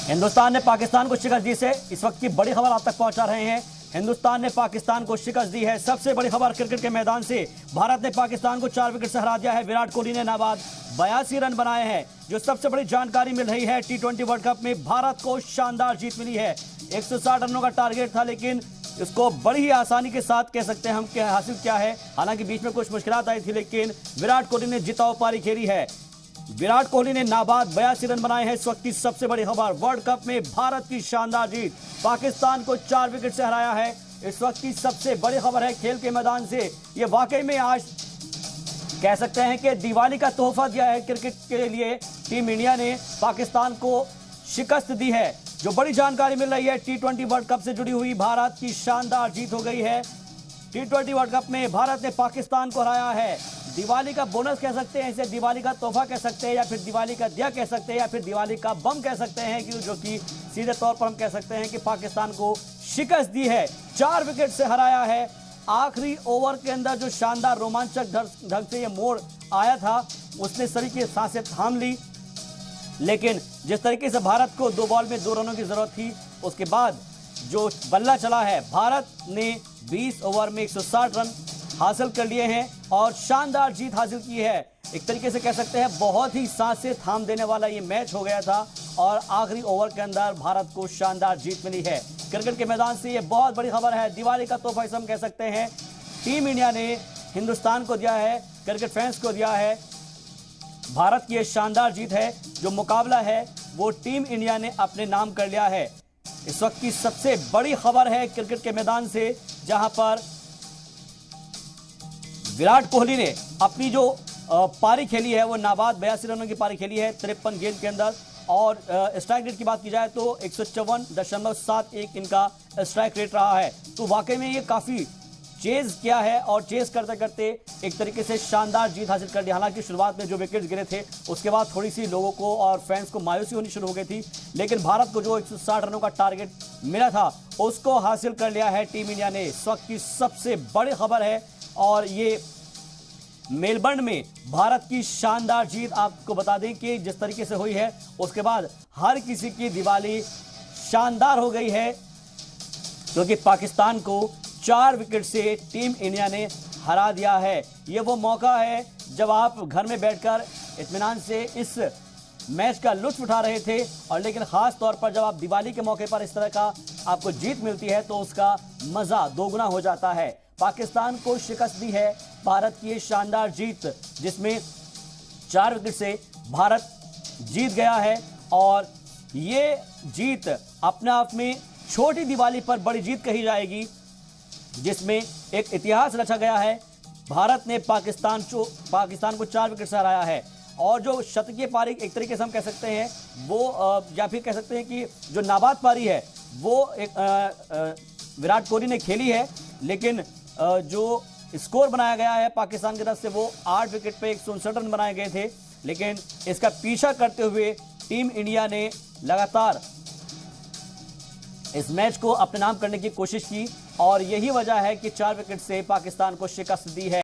हिंदुस्तान ने पाकिस्तान को शिकस्त दी से इस वक्त की बड़ी खबर आप तक पहुंचा रहे हैं। हिंदुस्तान ने पाकिस्तान को शिकस्त दी है। सबसे बड़ी खबर क्रिकेट के मैदान से भारत ने पाकिस्तान को 4 विकेट से हरा दिया है। विराट कोहली ने नाबाद 82 रन बनाए हैं। जो सबसे बड़ी जानकारी मिल रही है, T20 वर्ल्ड कप में भारत को शानदार जीत मिली है। 160 रनों का टारगेट था, लेकिन इसको बड़ी ही आसानी के साथ कह सकते हैं हम क्या हासिल किया है। हालांकि बीच में कुछ मुश्किलात आई थी, लेकिन विराट कोहली ने जिताऊ पारी खेली है। विराट कोहली ने नाबाद 82 रन बनाए हैं। इस वक्त की सबसे बड़ी खबर, वर्ल्ड कप में भारत की शानदार जीत, पाकिस्तान को 4 विकेट से हराया है। इस वक्त की सबसे बड़ी खबर है खेल के मैदान से। ये वाकई में आज कह सकते हैं कि दिवाली का तोहफा दिया है क्रिकेट के लिए। टीम इंडिया ने पाकिस्तान को शिकस्त दी है। जो बड़ी जानकारी मिल रही है, T20 वर्ल्ड कप से जुड़ी हुई भारत की शानदार जीत हो गई है। T20 वर्ल्ड कप में भारत ने पाकिस्तान को हराया है। दिवाली का बोनस कह सकते हैं इसे, दिवाली का तोहफा कह सकते हैं, या फिर दिवाली का दिया कह सकते हैं, या फिर दिवाली का बम कह सकते हैं, कि जो कि सीधे तौर पर हम कह सकते हैं कि पाकिस्तान को शिकस्त दी है, 4 विकेट से हराया है। आखिरी ओवर के अंदर जो शानदार रोमांचक ढंग से ये मोड़ आया था, उसने सभी की सांसें थाम ली। लेकिन जिस तरीके से भारत को 2 बॉल में 2 रनों की जरूरत थी, उसके बाद जो बल्ला चला है, भारत ने 20 ओवर में 160 रन हासिल कर लिए हैं और शानदार जीत हासिल की है। एक तरीके से कह सकते हैं बहुत ही सांसें थाम देने वाला ये मैच हो गया था और आखिरी ओवर के अंदर भारत को शानदार जीत मिली है। क्रिकेट के मैदान से ये बहुत बड़ी खबर है। दिवाली का तोहफा हम कह सकते हैं टीम इंडिया ने हिंदुस्तान को दिया है, क्रिकेट फैंस को दिया है। भारत की ये शानदार जीत है। जो मुकाबला है वो टीम इंडिया ने अपने नाम कर लिया है। इस वक्त की सबसे बड़ी खबर है क्रिकेट के मैदान से, जहां पर विराट कोहली ने अपनी जो पारी खेली है वो नाबाद 82 रनों की पारी खेली है 53 गेंद के अंदर। और स्ट्राइक रेट की बात की जाए तो 154.71 इनका स्ट्राइक रेट रहा है। तो वाकई में ये काफ़ी चेज किया है और चेज करते करते एक तरीके से शानदार जीत हासिल कर ली। हालांकि शुरुआत में जो विकेट्स गिरे थे उसके बाद थोड़ी सी लोगों को और फैंस को मायूसी होनी शुरू हो गई थी, लेकिन भारत को जो 160 रनों का टारगेट मिला था उसको हासिल कर लिया है टीम इंडिया ने। इस वक्त की सबसे बड़ी खबर है और ये मेलबर्न में भारत की शानदार जीत। आपको बता दें कि जिस तरीके से हुई है उसके बाद हर किसी की दिवाली शानदार हो गई है, क्योंकि पाकिस्तान को 4 विकेट से टीम इंडिया ने हरा दिया है। ये वो मौका है जब आप घर में बैठकर इत्मीनान से इस मैच का लुत्फ उठा रहे थे, और लेकिन खास तौर पर जब आप दिवाली के मौके पर इस तरह का आपको जीत मिलती है तो उसका मजा दोगुना हो जाता है। पाकिस्तान को शिकस्त दी है भारत की ये शानदार जीत, जिसमें 4 विकेट से भारत जीत गया है। और ये जीत अपने आप में छोटी दिवाली पर बड़ी जीत कही जाएगी, जिसमें एक इतिहास रचा गया है। भारत ने पाकिस्तान को 4 विकेट से हराया है। और जो शतकीय पारी एक तरीके से हम कह सकते हैं वो, या फिर कह सकते हैं कि जो नाबाद पारी है वो एक विराट कोहली ने खेली है, लेकिन जो स्कोर बनाया गया है पाकिस्तान की तरफ से वो 8 विकेट पे 159 रन बनाए गए थे। लेकिन इसका पीछा करते हुए टीम इंडिया ने लगातार इस मैच को अपने नाम करने की कोशिश की, और यही वजह है कि 4 विकेट से पाकिस्तान को शिकस्त दी है।